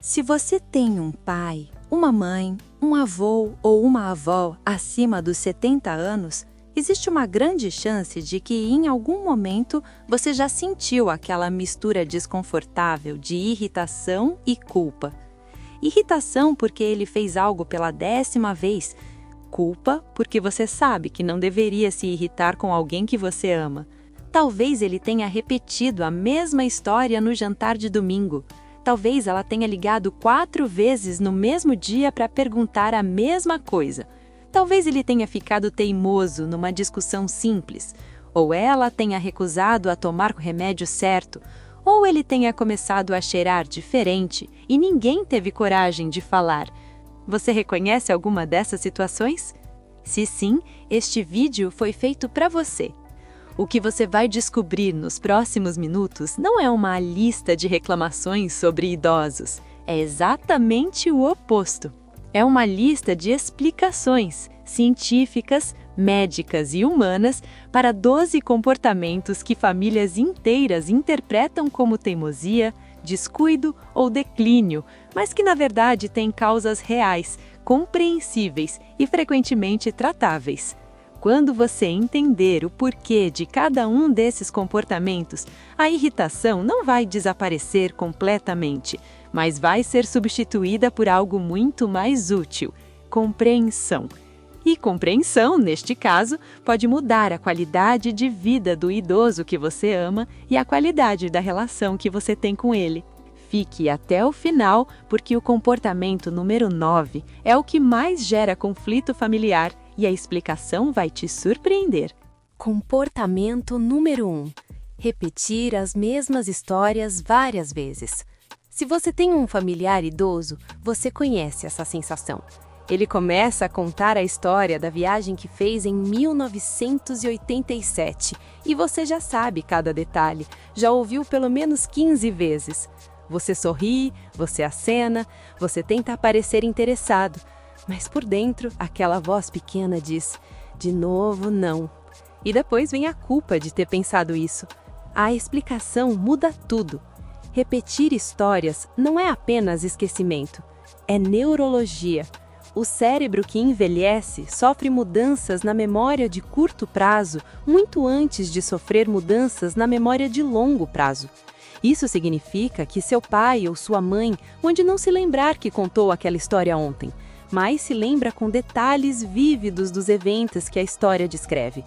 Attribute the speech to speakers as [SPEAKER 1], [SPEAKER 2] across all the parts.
[SPEAKER 1] Se você tem um pai, uma mãe, um avô ou uma avó acima dos 70 anos, existe uma grande chance de que em algum momento você já sentiu aquela mistura desconfortável de irritação e culpa. Irritação porque ele fez algo pela 10ª vez. Culpa porque você sabe que não deveria se irritar com alguém que você ama. Talvez ele tenha repetido a mesma história no jantar de domingo. Talvez ela tenha ligado 4 vezes no mesmo dia para perguntar a mesma coisa. Talvez ele tenha ficado teimoso numa discussão simples. Ou ela tenha recusado a tomar o remédio certo. Ou ele tenha começado a cheirar diferente e ninguém teve coragem de falar. Você reconhece alguma dessas situações? Se sim, este vídeo foi feito para você. O que você vai descobrir nos próximos minutos não é uma lista de reclamações sobre idosos. É exatamente o oposto. É uma lista de explicações científicas, médicas e humanas para 12 comportamentos que famílias inteiras interpretam como teimosia, descuido ou declínio, mas que na verdade têm causas reais, compreensíveis e frequentemente tratáveis. Quando você entender o porquê de cada um desses comportamentos, a irritação não vai desaparecer completamente, mas vai ser substituída por algo muito mais útil: compreensão. E compreensão, neste caso, pode mudar a qualidade de vida do idoso que você ama e a qualidade da relação que você tem com ele. Fique até o final, porque o comportamento número 9 é o que mais gera conflito familiar e a explicação vai te surpreender.
[SPEAKER 2] Comportamento número 1. Repetir as mesmas histórias várias vezes. Se você tem um familiar idoso, você conhece essa sensação. Ele começa a contar a história da viagem que fez em 1987 e você já sabe cada detalhe, já ouviu pelo menos 15 vezes. Você sorri, você acena, você tenta parecer interessado, mas por dentro aquela voz pequena diz: de novo não. E depois vem a culpa de ter pensado isso. A explicação muda tudo. Repetir histórias não é apenas esquecimento, é neurologia. O cérebro que envelhece sofre mudanças na memória de curto prazo muito antes de sofrer mudanças na memória de longo prazo. Isso significa que seu pai ou sua mãe pode não se lembrar que contou aquela história ontem, mas se lembra com detalhes vívidos dos eventos que a história descreve.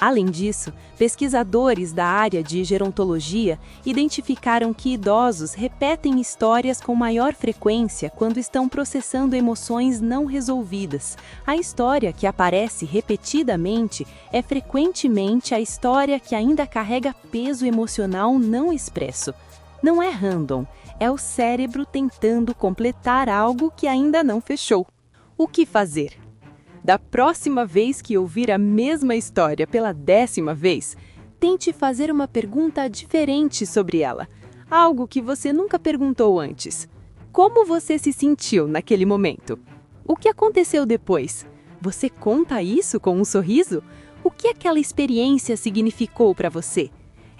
[SPEAKER 2] Além disso, pesquisadores da área de gerontologia identificaram que idosos repetem histórias com maior frequência quando estão processando emoções não resolvidas. A história que aparece repetidamente é frequentemente a história que ainda carrega peso emocional não expresso. Não é random, é o cérebro tentando completar algo que ainda não fechou. O que fazer? Da próxima vez que ouvir a mesma história pela 10ª vez, tente fazer uma pergunta diferente sobre ela, algo que você nunca perguntou antes. Como você se sentiu naquele momento? O que aconteceu depois? Você conta isso com um sorriso? O que aquela experiência significou para você?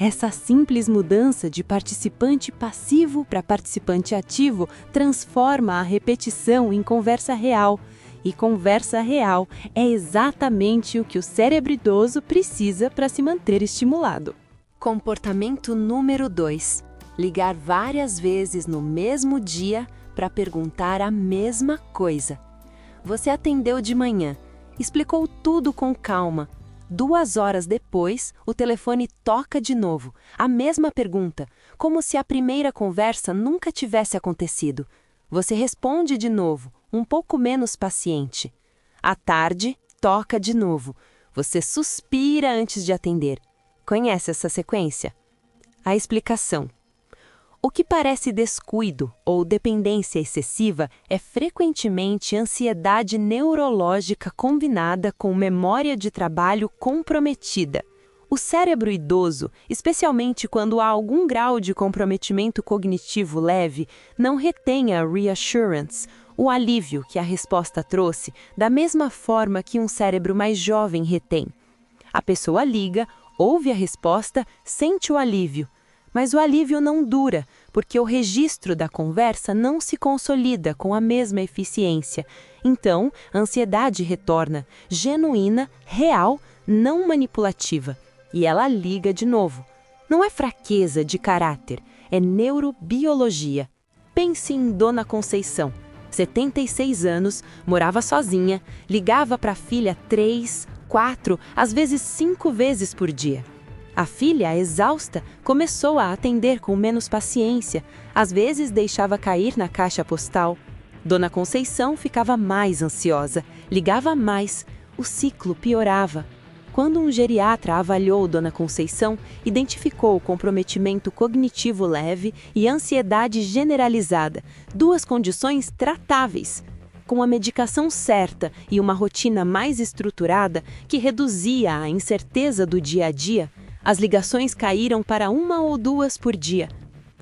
[SPEAKER 2] Essa simples mudança de participante passivo para participante ativo transforma a repetição em conversa real. E conversa real é exatamente o que o cérebro idoso precisa para se manter estimulado.
[SPEAKER 1] Comportamento número 2. Ligar várias vezes no mesmo dia para perguntar a mesma coisa. Você atendeu de manhã, explicou tudo com calma. 2 horas depois, o telefone toca de novo. A mesma pergunta, como se a primeira conversa nunca tivesse acontecido. Você responde de novo, um pouco menos paciente. À tarde, toca de novo. Você suspira antes de atender. Conhece essa sequência? A explicação. O que parece descuido ou dependência excessiva é frequentemente ansiedade neurológica combinada com memória de trabalho comprometida. O cérebro idoso, especialmente quando há algum grau de comprometimento cognitivo leve, não retém a reassurance, o alívio que a resposta trouxe, da mesma forma que um cérebro mais jovem retém. A pessoa liga, ouve a resposta, sente o alívio. Mas o alívio não dura,
[SPEAKER 2] porque o registro da conversa não se consolida com a mesma eficiência. Então, a ansiedade retorna, genuína, real, não manipulativa. E ela liga de novo. Não é fraqueza de caráter, é neurobiologia. Pense em Dona Conceição, 76 anos, morava sozinha, ligava para a filha 3, 4, às vezes 5 vezes por dia. A filha, exausta, começou a atender com menos paciência, às vezes deixava cair na caixa postal. Dona Conceição ficava mais ansiosa, ligava mais, o ciclo piorava. Quando um geriatra avaliou Dona Conceição, identificou comprometimento cognitivo leve e ansiedade generalizada, 2 condições tratáveis. Com a medicação certa e uma rotina mais estruturada que reduzia a incerteza do dia a dia, as ligações caíram para 1 ou 2 por dia.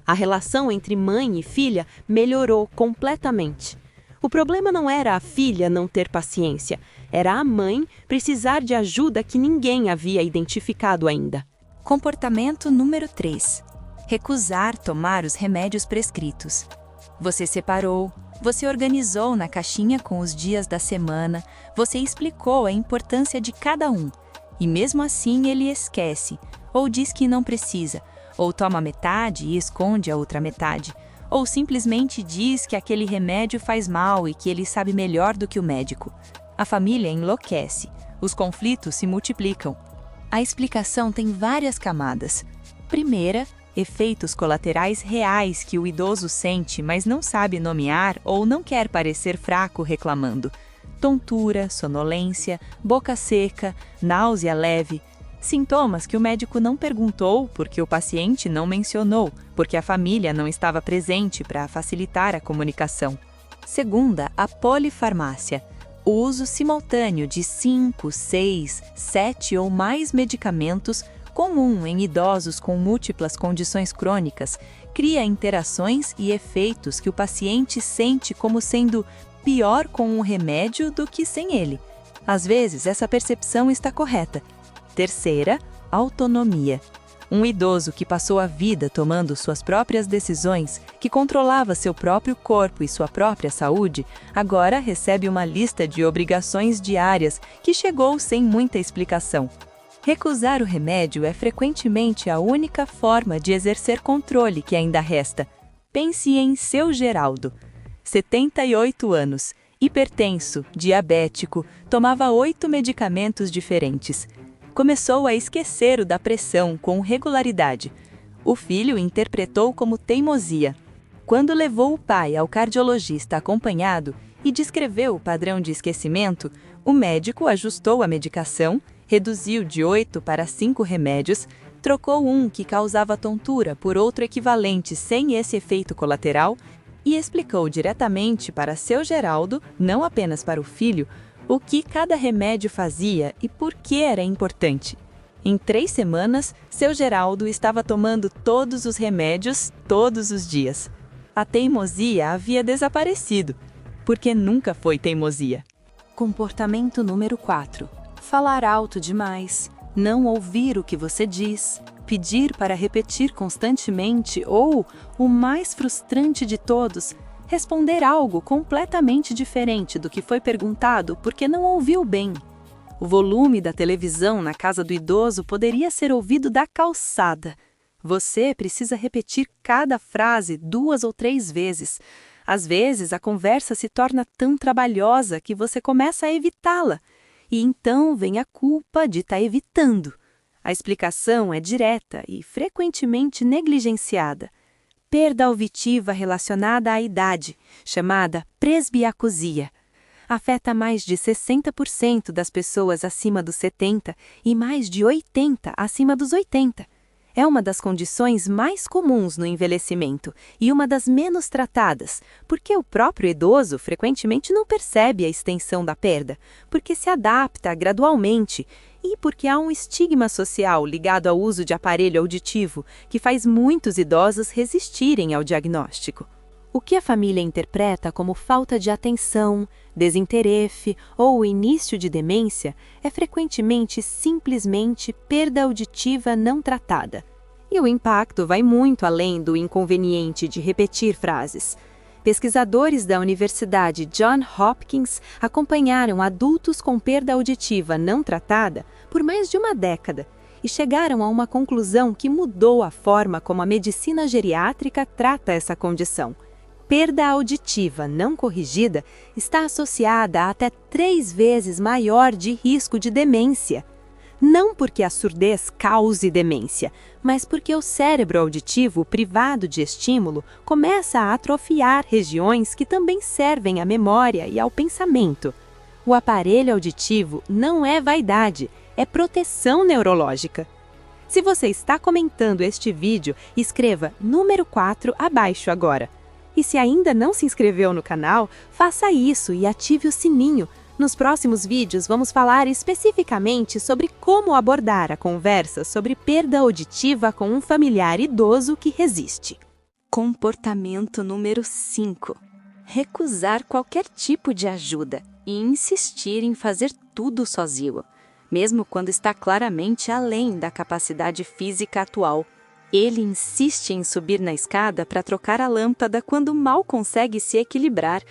[SPEAKER 2] A relação entre mãe e filha melhorou completamente. O problema não era a filha não ter paciência, era a mãe precisar de ajuda que ninguém havia identificado ainda.
[SPEAKER 1] Comportamento número 3. Recusar tomar os remédios prescritos. Você separou, você organizou na caixinha com os dias da semana, você explicou a importância de cada um. E mesmo assim ele esquece, ou diz que não precisa, ou toma metade e esconde a outra metade, ou simplesmente diz que aquele remédio faz mal e que ele sabe melhor do que o médico. A família enlouquece, os conflitos se multiplicam. A explicação tem várias camadas. Primeira, efeitos colaterais reais que o idoso sente, mas não sabe nomear ou não quer parecer fraco reclamando. Tontura, sonolência, boca seca, náusea leve. Sintomas que o médico não perguntou porque o paciente não mencionou, porque a família não estava presente para facilitar a comunicação. Segunda, a polifarmácia. O uso simultâneo de 5, 6, 7 ou mais medicamentos, comum em idosos com múltiplas condições crônicas, cria interações e efeitos que o paciente sente como sendo pior com um remédio do que sem ele. Às vezes, essa percepção está correta. Terceira, autonomia. Um idoso que passou a vida tomando suas próprias decisões, que controlava seu próprio corpo e sua própria saúde, agora recebe uma lista de obrigações diárias que chegou sem muita explicação. Recusar o remédio é frequentemente a única forma de exercer controle que ainda resta. Pense em seu Geraldo. 78 anos, hipertenso, diabético, tomava 8 medicamentos diferentes. Começou a esquecer o da pressão com regularidade. O filho interpretou como teimosia. Quando levou o pai ao cardiologista acompanhado e descreveu o padrão de esquecimento, o médico ajustou a medicação, reduziu de 8 para 5 remédios, trocou um que causava tontura por outro equivalente sem esse efeito colateral e explicou diretamente para seu Geraldo, não apenas para o filho, o que cada remédio fazia e por que era importante. Em 3 semanas, seu Geraldo estava tomando todos os remédios todos os dias. A teimosia havia desaparecido, porque nunca foi teimosia. Comportamento número 4. Falar alto demais, não ouvir o que você diz, pedir para repetir constantemente ou, o mais frustrante de todos, responder algo completamente diferente do que foi perguntado porque não ouviu bem. O volume da televisão na casa do idoso poderia ser ouvido da calçada. Você precisa repetir cada frase 2 ou 3 vezes. Às vezes, a conversa se torna tão trabalhosa que você começa a evitá-la. E então vem a culpa de estar evitando. A explicação é direta e frequentemente negligenciada. Perda auditiva relacionada à idade, chamada presbiacusia. Afeta mais de 60% das pessoas acima dos 70 e mais de 80% acima dos 80. É uma das condições mais comuns no envelhecimento e uma das menos tratadas, porque o próprio idoso frequentemente não percebe a extensão da perda, porque se adapta gradualmente e porque há um estigma social ligado ao uso de aparelho auditivo que faz muitos idosos resistirem ao diagnóstico. O que a família interpreta como falta de atenção, desinteresse ou início de demência é frequentemente simplesmente perda auditiva não tratada.
[SPEAKER 2] E o impacto vai muito além do inconveniente de repetir frases. Pesquisadores da Universidade Johns Hopkins acompanharam adultos com perda auditiva não tratada por mais de uma década e chegaram a uma conclusão que mudou a forma como a medicina geriátrica trata essa condição. Perda auditiva não corrigida está associada a até 3 vezes maior de risco de demência. Não porque a surdez cause demência, mas porque o cérebro auditivo privado de estímulo começa a atrofiar regiões que também servem à memória e ao pensamento. O aparelho auditivo não é vaidade, é proteção neurológica. Se você está comentando este vídeo, escreva número 4 abaixo agora. E se ainda não se inscreveu no canal, faça isso e ative o sininho. Nos próximos vídeos vamos falar especificamente sobre como abordar a conversa sobre perda auditiva com um familiar idoso que resiste.
[SPEAKER 1] Comportamento número 5. Recusar qualquer tipo de ajuda e insistir em fazer tudo sozinho, mesmo quando está claramente além da capacidade física atual. Ele insiste em subir na escada para trocar a lâmpada quando mal consegue se equilibrar.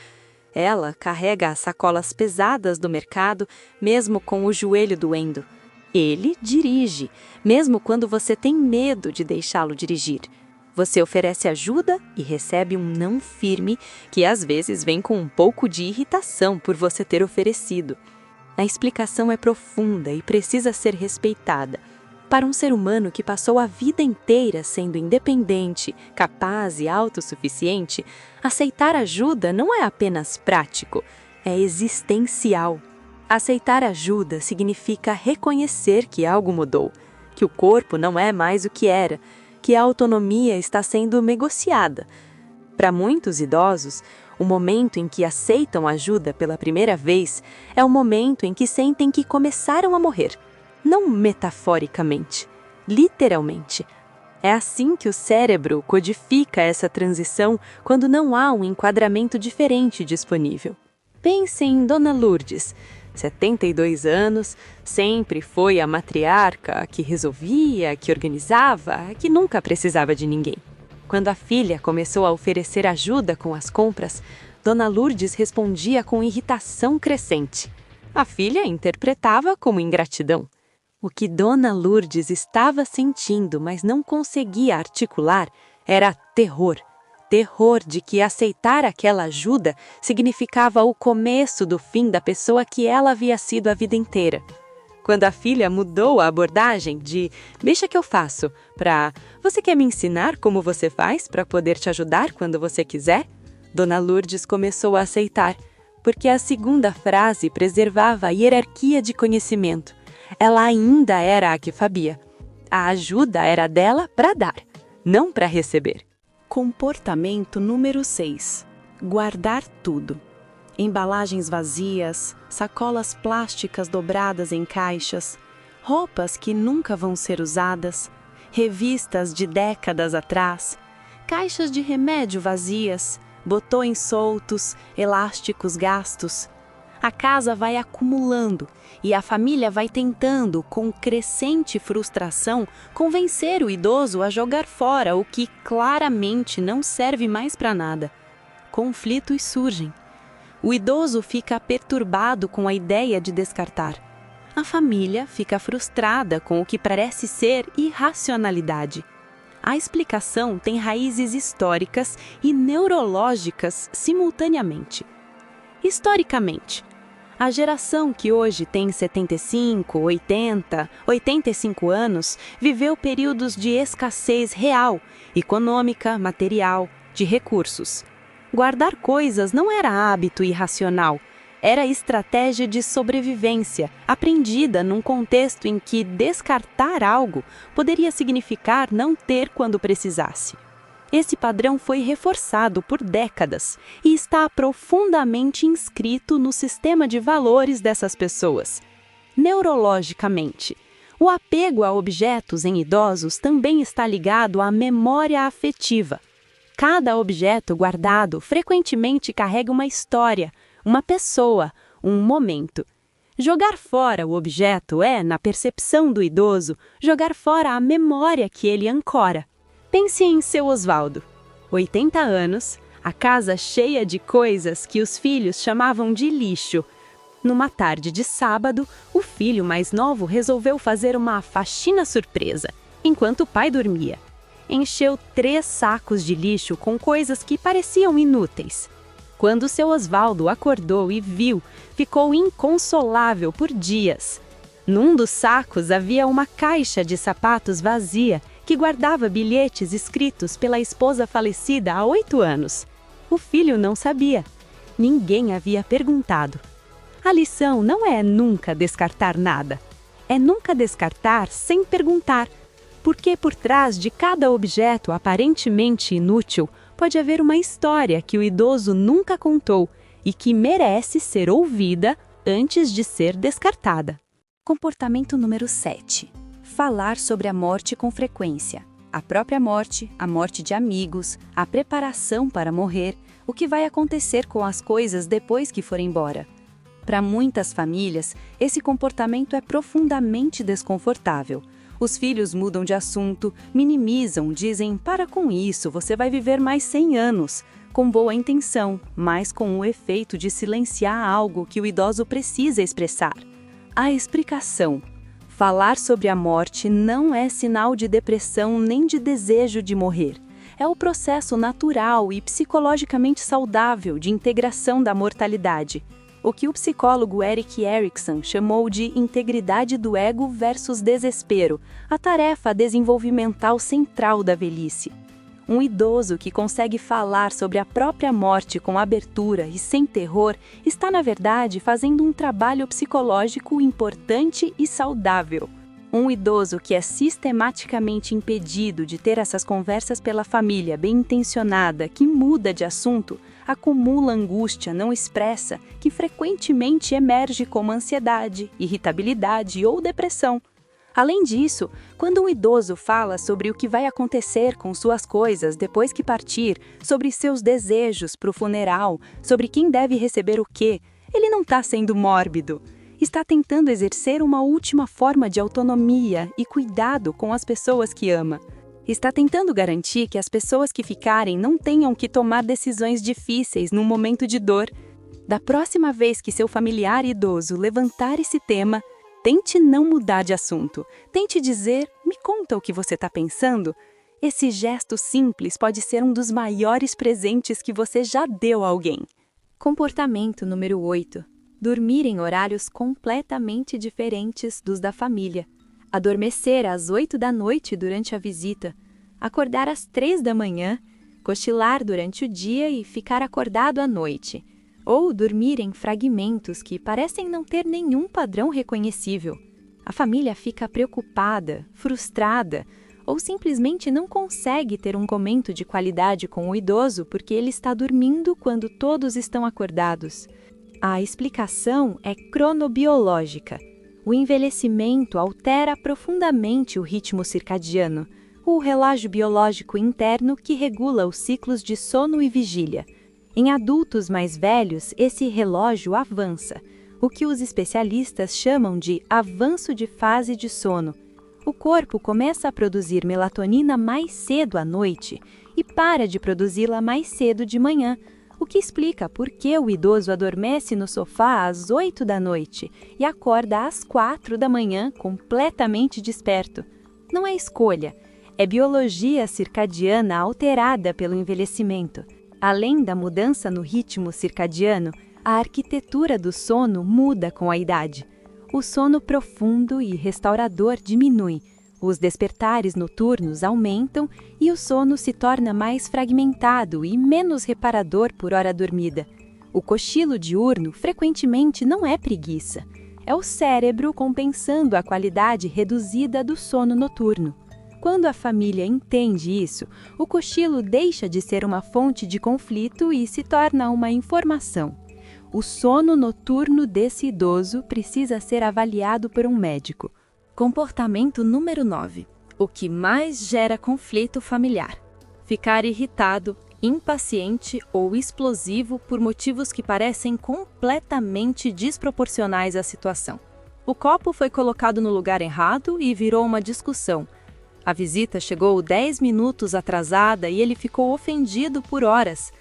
[SPEAKER 1] Ela carrega as sacolas pesadas do mercado, mesmo com o joelho doendo. Ele dirige, mesmo quando você tem medo de deixá-lo dirigir. Você oferece ajuda e recebe um não firme, que às vezes vem com um pouco de irritação por você ter oferecido. A explicação é profunda e precisa ser respeitada. Para um ser humano que passou a vida inteira sendo independente, capaz e autossuficiente, aceitar ajuda não é apenas prático, é existencial. Aceitar ajuda significa reconhecer que algo mudou, que o corpo não é mais o que era, que a autonomia está sendo negociada. Para muitos idosos, o momento em que aceitam ajuda pela primeira vez é o momento em que sentem que começaram a morrer. Não metaforicamente, literalmente. É assim que o cérebro codifica essa transição quando não há um enquadramento diferente disponível. Pense em Dona Lourdes, 72 anos, sempre foi a matriarca que resolvia, que organizava, que nunca precisava de ninguém. Quando a filha começou a oferecer ajuda com as compras, Dona Lourdes respondia com irritação crescente. A filha interpretava como ingratidão. O que Dona Lourdes estava sentindo, mas não conseguia articular, era terror. Terror de que aceitar aquela ajuda significava o começo do fim da pessoa que ela havia sido a vida inteira. Quando a filha mudou a abordagem de "deixa que eu faço" para "você quer me ensinar como você faz para poder te ajudar quando você quiser?", Dona Lourdes começou a aceitar, porque a segunda frase preservava a hierarquia de conhecimento. Ela ainda era a que sabia. A ajuda era dela para dar, não para receber.
[SPEAKER 2] Comportamento número 6. Guardar tudo. Embalagens vazias, sacolas plásticas dobradas em caixas, roupas que nunca vão ser usadas, revistas de décadas atrás, caixas de remédio vazias, botões soltos, elásticos gastos. A casa vai acumulando e a família vai tentando, com crescente frustração, convencer o idoso a jogar fora o que claramente não serve mais para nada. Conflitos surgem. O idoso fica perturbado com a ideia de descartar. A família fica frustrada com o que parece ser irracionalidade. A explicação tem raízes históricas e neurológicas simultaneamente. Historicamente, a geração que hoje tem 75, 80, 85 anos viveu períodos de escassez real, econômica, material, de recursos. Guardar coisas não era hábito irracional, era estratégia de sobrevivência, aprendida num contexto em que descartar algo poderia significar não ter quando precisasse. Esse padrão foi reforçado por décadas e está profundamente inscrito no sistema de valores dessas pessoas. Neurologicamente, o apego a objetos em idosos também está ligado à memória afetiva. Cada objeto guardado frequentemente carrega uma história, uma pessoa, um momento. Jogar fora o objeto é, na percepção do idoso, jogar fora a memória que ele ancora. Pense em seu Osvaldo. 80 anos, a casa cheia de coisas que os filhos chamavam de lixo. Numa tarde de sábado, o filho mais novo resolveu fazer uma faxina surpresa, enquanto o pai dormia. Encheu 3 sacos de lixo com coisas que pareciam inúteis. Quando seu Osvaldo acordou e viu, ficou inconsolável por dias. Num dos sacos havia uma caixa de sapatos vazia que guardava bilhetes escritos pela esposa falecida há 8 anos. O filho não sabia. Ninguém havia perguntado. A lição não é nunca descartar nada. É nunca descartar sem perguntar. Porque por trás de cada objeto aparentemente inútil, pode haver uma história que o idoso nunca contou e que merece ser ouvida antes de ser descartada.
[SPEAKER 1] Comportamento número 7. Falar sobre a morte com frequência. A própria morte, a morte de amigos, a preparação para morrer, o que vai acontecer com as coisas depois que for embora. Para muitas famílias, esse comportamento é profundamente desconfortável. Os filhos mudam de assunto, minimizam, dizem: para com isso, você vai viver mais 100 anos, com boa intenção, mas com o efeito de silenciar algo que o idoso precisa expressar. A explicação. Falar sobre a morte não é sinal de depressão nem de desejo de morrer. É o processo natural e psicologicamente saudável de integração da mortalidade. O que o psicólogo Erik Erikson chamou de integridade do ego versus desespero, a tarefa desenvolvimental central da velhice. Um idoso que consegue falar sobre a própria morte com abertura e sem terror está, na verdade, fazendo um trabalho psicológico importante e saudável. Um idoso que é sistematicamente impedido de ter essas conversas pela família bem-intencionada, que muda de assunto, acumula angústia não expressa, que frequentemente emerge como ansiedade, irritabilidade ou depressão. Além disso, quando um idoso fala sobre o que vai acontecer com suas coisas depois que partir, sobre seus desejos para o funeral, sobre quem deve receber o quê, ele não está sendo mórbido. Está tentando exercer uma última forma de autonomia e cuidado com as pessoas que ama. Está tentando garantir que as pessoas que ficarem não tenham que tomar decisões difíceis num momento de dor. Da próxima vez que seu familiar idoso levantar esse tema, tente não mudar de assunto. Tente dizer: me conta o que você está pensando. Esse gesto simples pode ser um dos maiores presentes que você já deu a alguém. Comportamento número 8. Dormir em horários completamente diferentes dos da família. Adormecer às 8 da noite durante a visita. Acordar às 3 da manhã. Cochilar durante o dia e ficar acordado à noite. Ou dormir em fragmentos que parecem não ter nenhum padrão reconhecível. A família fica preocupada, frustrada, ou simplesmente não consegue ter um momento de qualidade com o idoso porque ele está dormindo quando todos estão acordados. A explicação é cronobiológica. O envelhecimento altera profundamente o ritmo circadiano, o relógio biológico interno que regula os ciclos de sono e vigília. Em adultos mais velhos, esse relógio avança, o que os especialistas chamam de avanço de fase de sono. O corpo começa a produzir melatonina mais cedo à noite e para de produzi-la mais cedo de manhã, o que explica por que o idoso adormece no sofá às 8 da noite e acorda às 4 da manhã completamente desperto. Não é escolha, é biologia circadiana alterada pelo envelhecimento. Além da mudança no ritmo circadiano, a arquitetura do sono muda com a idade. O sono profundo e restaurador diminui, os despertares noturnos aumentam e o sono se torna mais fragmentado e menos reparador por hora dormida. O cochilo diurno frequentemente não é preguiça, é o cérebro compensando a qualidade reduzida do sono noturno. Quando a família entende isso, o cochilo deixa de ser uma fonte de conflito e se torna uma informação. O sono noturno desse idoso precisa ser avaliado por um médico. Comportamento número 9. O que mais gera conflito familiar. Ficar irritado, impaciente ou explosivo por motivos que parecem completamente desproporcionais à situação. O copo foi colocado no lugar errado e virou uma discussão. A visita chegou 10 minutos atrasada e ele ficou ofendido por horas.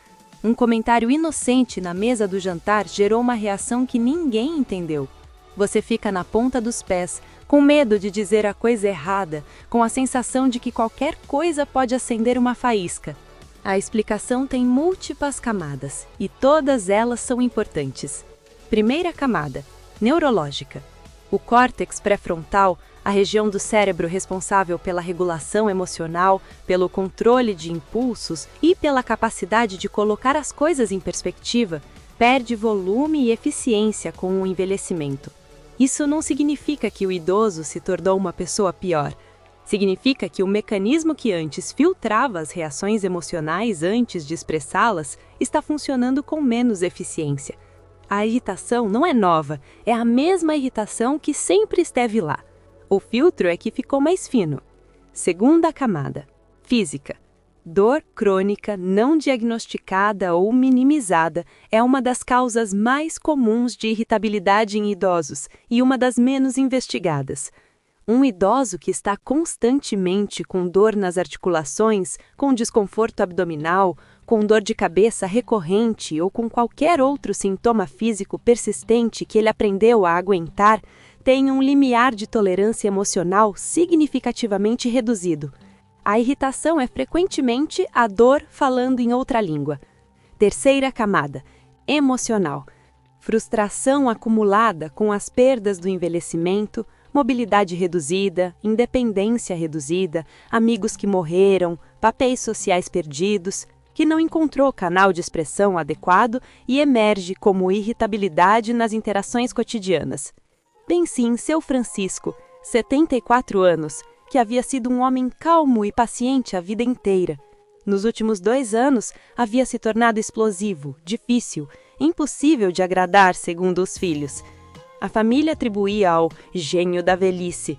[SPEAKER 1] Um comentário inocente na mesa do jantar gerou uma reação que ninguém entendeu. Você fica na ponta dos pés, com medo de dizer a coisa errada, com a sensação de que qualquer coisa pode acender uma faísca. A explicação tem múltiplas camadas, e todas elas são importantes. Primeira camada, neurológica. O córtex pré-frontal, a região do cérebro responsável pela regulação emocional, pelo controle de impulsos e pela capacidade de colocar as coisas em perspectiva, perde volume e eficiência com o envelhecimento. Isso não significa que o idoso se tornou uma pessoa pior. Significa que o mecanismo que antes filtrava as reações emocionais antes de expressá-las está funcionando com menos eficiência. A irritação não é nova, é a mesma irritação que sempre esteve lá. O filtro é que ficou mais fino. Segunda camada, física. Dor crônica não diagnosticada ou minimizada é uma das causas mais comuns de irritabilidade em idosos e uma das menos investigadas. Um idoso que está constantemente com dor nas articulações, com desconforto abdominal, com dor de cabeça recorrente ou com qualquer outro sintoma físico persistente que ele aprendeu a aguentar, tem um limiar de tolerância emocional significativamente reduzido. A irritação é frequentemente a dor falando em outra língua. Terceira camada, emocional. Frustração acumulada com as perdas do envelhecimento, mobilidade reduzida, independência reduzida, amigos que morreram, papéis sociais perdidos, que não encontrou canal de expressão adequado e emerge como irritabilidade nas interações cotidianas. Bem sim, seu Francisco, 74 anos, que havia sido um homem calmo e paciente a vida inteira. Nos últimos 2 anos, havia se tornado explosivo, difícil, impossível de agradar, segundo os filhos. A família atribuía ao gênio da velhice.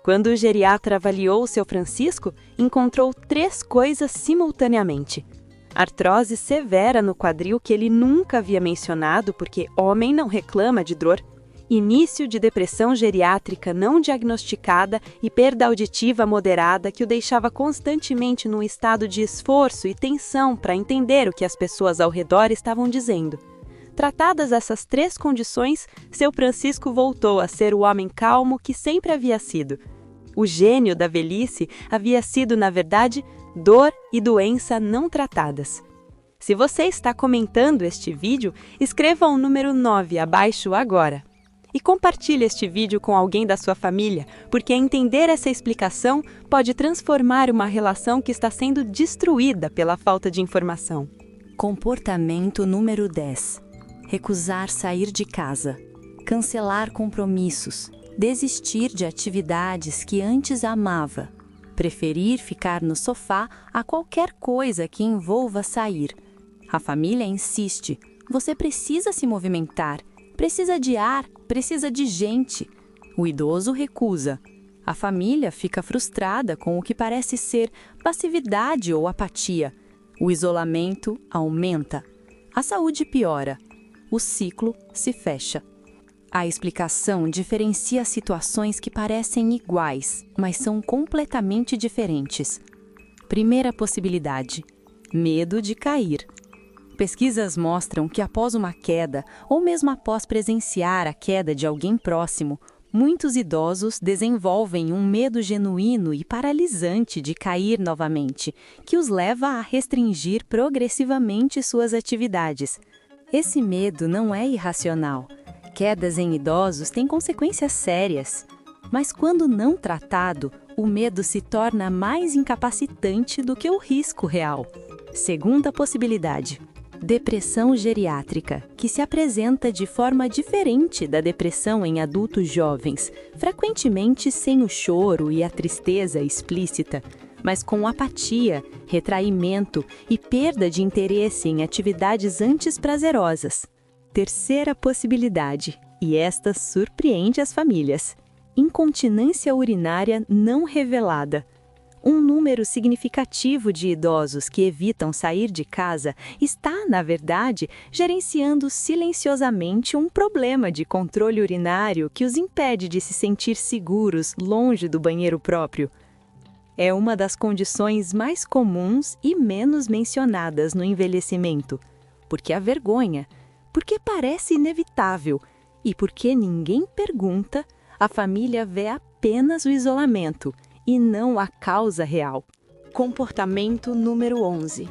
[SPEAKER 1] Quando o geriatra avaliou o seu Francisco, encontrou 3 coisas simultaneamente. Artrose severa no quadril que ele nunca havia mencionado porque homem não reclama de dor. Início de depressão geriátrica não diagnosticada e perda auditiva moderada que o deixava constantemente num estado de esforço e tensão para entender o que as pessoas ao redor estavam dizendo. Tratadas essas 3 condições, seu Francisco voltou a ser o homem calmo que sempre havia sido. O gênio da velhice havia sido, na verdade, dor e doença não tratadas. Se você está comentando este vídeo, escreva o número 9 abaixo agora. E compartilhe este vídeo com alguém da sua família, porque entender essa explicação pode transformar uma relação que está sendo destruída pela falta de informação. Comportamento número 10. Recusar sair de casa, cancelar compromissos, desistir de atividades que antes amava, preferir ficar no sofá a qualquer coisa que envolva sair. A família insiste, você precisa se movimentar, precisa de ar, precisa de gente. O idoso recusa. A família fica frustrada com o que parece ser passividade ou apatia. O isolamento aumenta. A saúde piora. O ciclo se fecha. A explicação diferencia situações que parecem iguais, mas são completamente diferentes. Primeira possibilidade: medo de cair. Pesquisas mostram que após uma queda, ou mesmo após presenciar a queda de alguém próximo, muitos idosos desenvolvem um medo genuíno e paralisante de cair novamente, que os leva a restringir progressivamente suas atividades. Esse medo não é irracional. Quedas em idosos têm consequências sérias. Mas quando não tratado, o medo se torna mais incapacitante do que o risco real. Segunda possibilidade: depressão geriátrica, que se apresenta de forma diferente da depressão em adultos jovens, frequentemente sem o choro e a tristeza explícita, mas com apatia, retraimento e perda de interesse em atividades antes prazerosas. Terceira possibilidade, e esta surpreende as famílias: incontinência urinária não revelada. Um número significativo de idosos que evitam sair de casa está, na verdade, gerenciando silenciosamente um problema de controle urinário que os impede de se sentir seguros longe do banheiro próprio. É uma das condições mais comuns e menos mencionadas no envelhecimento, porque a vergonha, porque parece inevitável e porque ninguém pergunta, a família vê apenas o isolamento e não a causa real.
[SPEAKER 2] Comportamento número 11.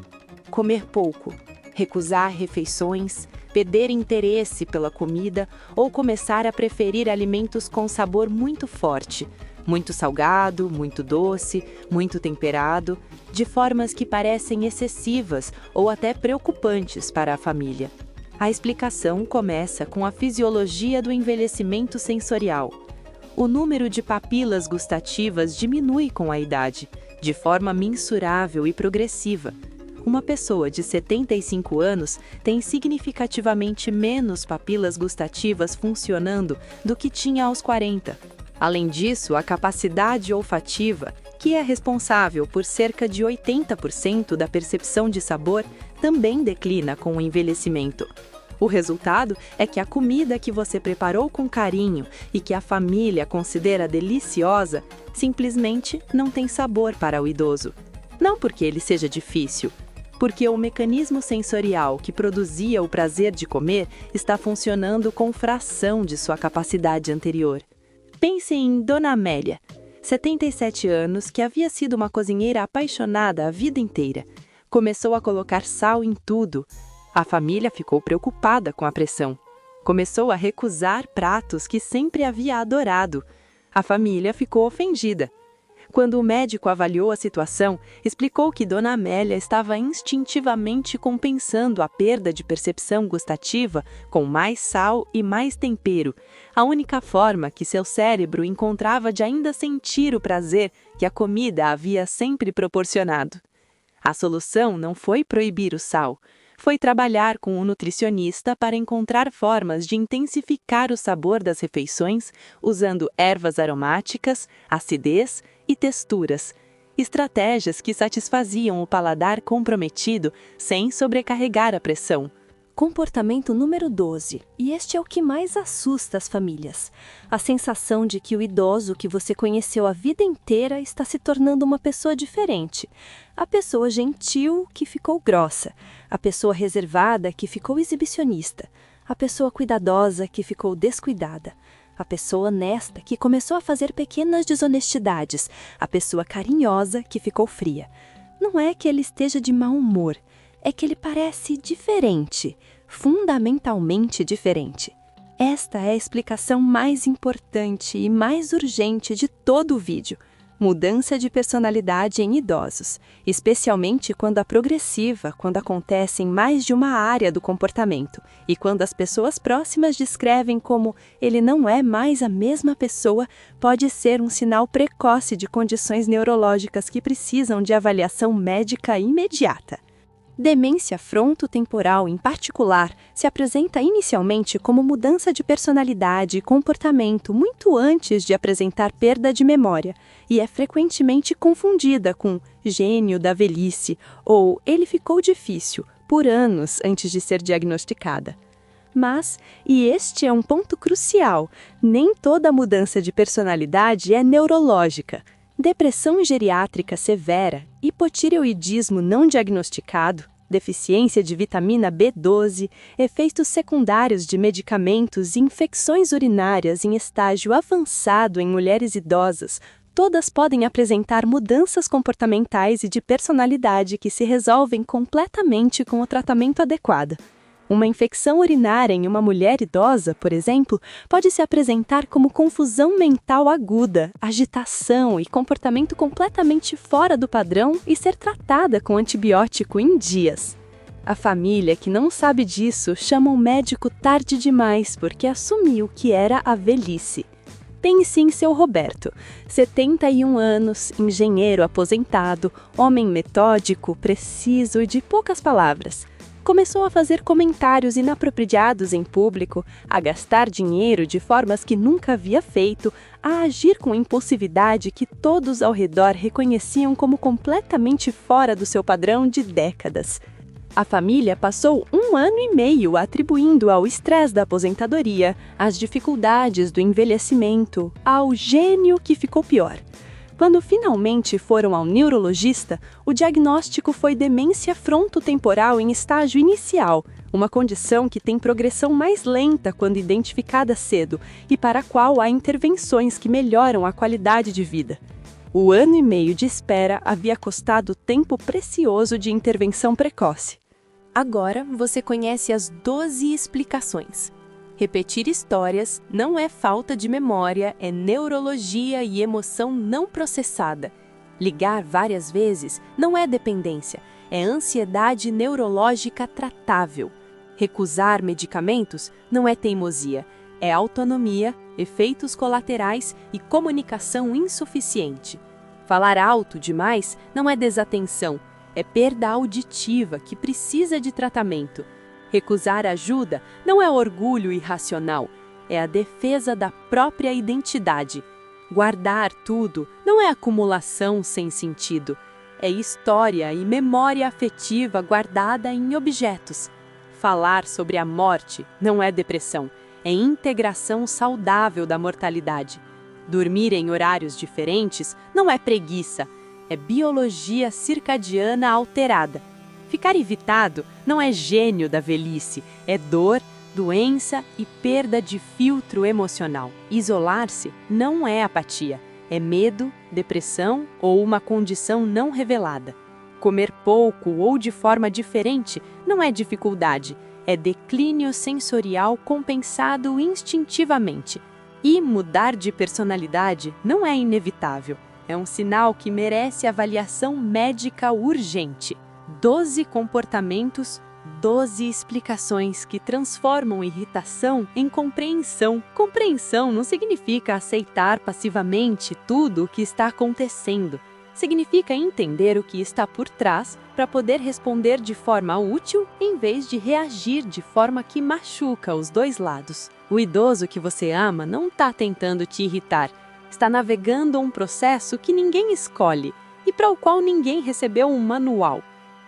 [SPEAKER 2] Comer pouco, recusar refeições, perder interesse pela comida ou começar a preferir alimentos com sabor muito forte, muito salgado, muito doce, muito temperado, de formas que parecem excessivas ou até preocupantes para a família. A explicação começa com a fisiologia do envelhecimento sensorial. O número de papilas gustativas diminui com a idade, de forma mensurável e progressiva. Uma pessoa de 75 anos tem significativamente menos papilas gustativas funcionando do que tinha aos 40. Além disso, a capacidade olfativa, que é responsável por cerca de 80% da percepção de sabor, também declina com o envelhecimento. O resultado é que a comida que você preparou com carinho e que a família considera deliciosa, simplesmente não tem sabor para o idoso. Não porque ele seja difícil, porque o mecanismo sensorial que produzia o prazer de comer está funcionando com fração de sua capacidade anterior. Pense em Dona Amélia, 77 anos, que havia sido uma cozinheira apaixonada a vida inteira. Começou a colocar sal em tudo. A família ficou preocupada com a pressão. Começou a recusar pratos que sempre havia adorado. A família ficou ofendida. Quando o médico avaliou a situação, explicou que Dona Amélia estava instintivamente compensando a perda de percepção gustativa com mais sal e mais tempero, a única forma que seu cérebro encontrava de ainda sentir o prazer que a comida havia sempre proporcionado. A solução não foi proibir o sal. Foi trabalhar com um nutricionista para encontrar formas de intensificar o sabor das refeições, usando ervas aromáticas, acidez e texturas, estratégias que satisfaziam o paladar comprometido sem sobrecarregar a pressão.
[SPEAKER 1] Comportamento número 12, e este é o que mais assusta as famílias. A sensação de que o idoso que você conheceu a vida inteira está se tornando uma pessoa diferente. A pessoa gentil que ficou grossa, a pessoa reservada que ficou exibicionista, a pessoa cuidadosa que ficou descuidada, a pessoa honesta que começou a fazer pequenas desonestidades, a pessoa carinhosa que ficou fria. Não é que ele esteja de mau humor, é que ele parece diferente, fundamentalmente diferente. Esta é a explicação mais importante e mais urgente de todo o vídeo. Mudança de personalidade em idosos, especialmente quando a progressiva, quando acontece em mais de uma área do comportamento, e quando as pessoas próximas descrevem como ele não é mais a mesma pessoa, pode ser um sinal precoce de condições neurológicas que precisam de avaliação médica imediata. Demência frontotemporal, em particular, se apresenta inicialmente como mudança de personalidade e comportamento muito antes de apresentar perda de memória, e é frequentemente confundida com gênio da velhice ou ele ficou difícil por anos antes de ser diagnosticada. Mas, e este é um ponto crucial, nem toda mudança de personalidade é neurológica. Depressão geriátrica severa, hipotireoidismo não diagnosticado, deficiência de vitamina B12, efeitos secundários de medicamentos e infecções urinárias em estágio avançado em mulheres idosas, todas podem apresentar mudanças comportamentais e de personalidade que se resolvem completamente com o tratamento adequado. Uma infecção urinária em uma mulher idosa, por exemplo, pode se apresentar como confusão mental aguda, agitação e comportamento completamente fora do padrão e ser tratada com antibiótico em dias. A família que não sabe disso chama o médico tarde demais porque assumiu que era a velhice. Pense em seu Roberto, 71 anos, engenheiro aposentado, homem metódico, preciso e de poucas palavras.
[SPEAKER 2] Começou a fazer comentários inapropriados em público, a gastar dinheiro de formas que nunca havia feito, a agir com impulsividade que todos ao redor reconheciam como completamente fora do seu padrão de décadas. A família passou 1 ano e meio atribuindo ao estresse da aposentadoria, às dificuldades do envelhecimento, ao gênio que ficou pior. Quando finalmente foram ao neurologista, o diagnóstico foi demência frontotemporal em estágio inicial, uma condição que tem progressão mais lenta quando identificada cedo e para a qual há intervenções que melhoram a qualidade de vida. O 1 ano e meio de espera havia custado tempo precioso de intervenção precoce. Agora você conhece as 12 explicações. Repetir histórias não é falta de memória, é neurologia e emoção não processada. Ligar várias vezes não é dependência, é ansiedade neurológica tratável. Recusar medicamentos não é teimosia, é autonomia, efeitos colaterais e comunicação insuficiente. Falar alto demais não é desatenção, é perda auditiva que precisa de tratamento. Recusar ajuda não é orgulho irracional, é a defesa da própria identidade. Guardar tudo não é acumulação sem sentido, é história e memória afetiva guardada em objetos. Falar sobre a morte não é depressão, é integração saudável da mortalidade. Dormir em horários diferentes não é preguiça, é biologia circadiana alterada. Ficar irritado não é gênio da velhice, é dor, doença e perda de filtro emocional. Isolar-se não é apatia, é medo, depressão ou uma condição não revelada. Comer pouco ou de forma diferente não é dificuldade, é declínio sensorial compensado instintivamente. E mudar de personalidade não é inevitável, é um sinal que merece avaliação médica urgente. 12 comportamentos, 12 explicações que transformam irritação em compreensão. Compreensão não significa aceitar passivamente tudo o que está acontecendo. Significa entender o que está por trás para poder responder de forma útil em vez de reagir de forma que machuca os dois lados. O idoso que você ama não está tentando te irritar, está navegando um processo que ninguém escolhe e para o qual ninguém recebeu um manual.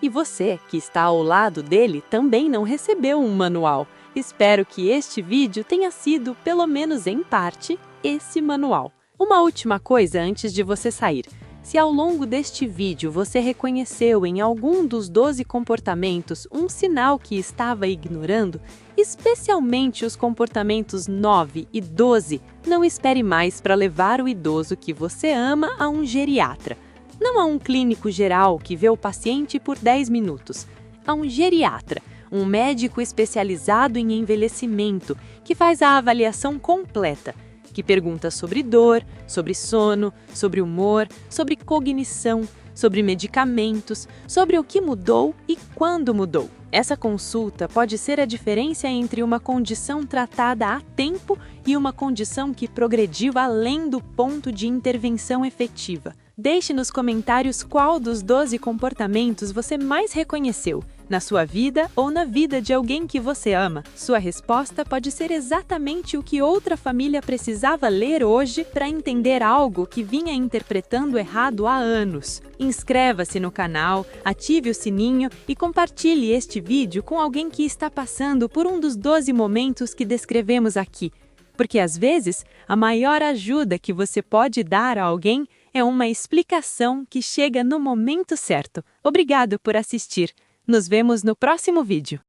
[SPEAKER 2] E você, que está ao lado dele, também não recebeu um manual. Espero que este vídeo tenha sido, pelo menos em parte, esse manual. Uma última coisa antes de você sair. Se ao longo deste vídeo você reconheceu em algum dos 12 comportamentos um sinal que estava ignorando, especialmente os comportamentos 9 e 12, não espere mais para levar o idoso que você ama a um geriatra. Não a um clínico geral que vê o paciente por 10 minutos. A um geriatra, um médico especializado em envelhecimento, que faz a avaliação completa, que pergunta sobre dor, sobre sono, sobre humor, sobre cognição, sobre medicamentos, sobre o que mudou e quando mudou. Essa consulta pode ser a diferença entre uma condição tratada a tempo e uma condição que progrediu além do ponto de intervenção efetiva. Deixe nos comentários qual dos 12 comportamentos você mais reconheceu, na sua vida ou na vida de alguém que você ama. Sua resposta pode ser exatamente o que outra família precisava ler hoje para entender algo que vinha interpretando errado há anos. Inscreva-se no canal, ative o sininho e compartilhe este vídeo com alguém que está passando por um dos 12 momentos que descrevemos aqui. Porque às vezes, a maior ajuda que você pode dar a alguém é uma explicação que chega no momento certo. Obrigado por assistir. Nos vemos no próximo vídeo.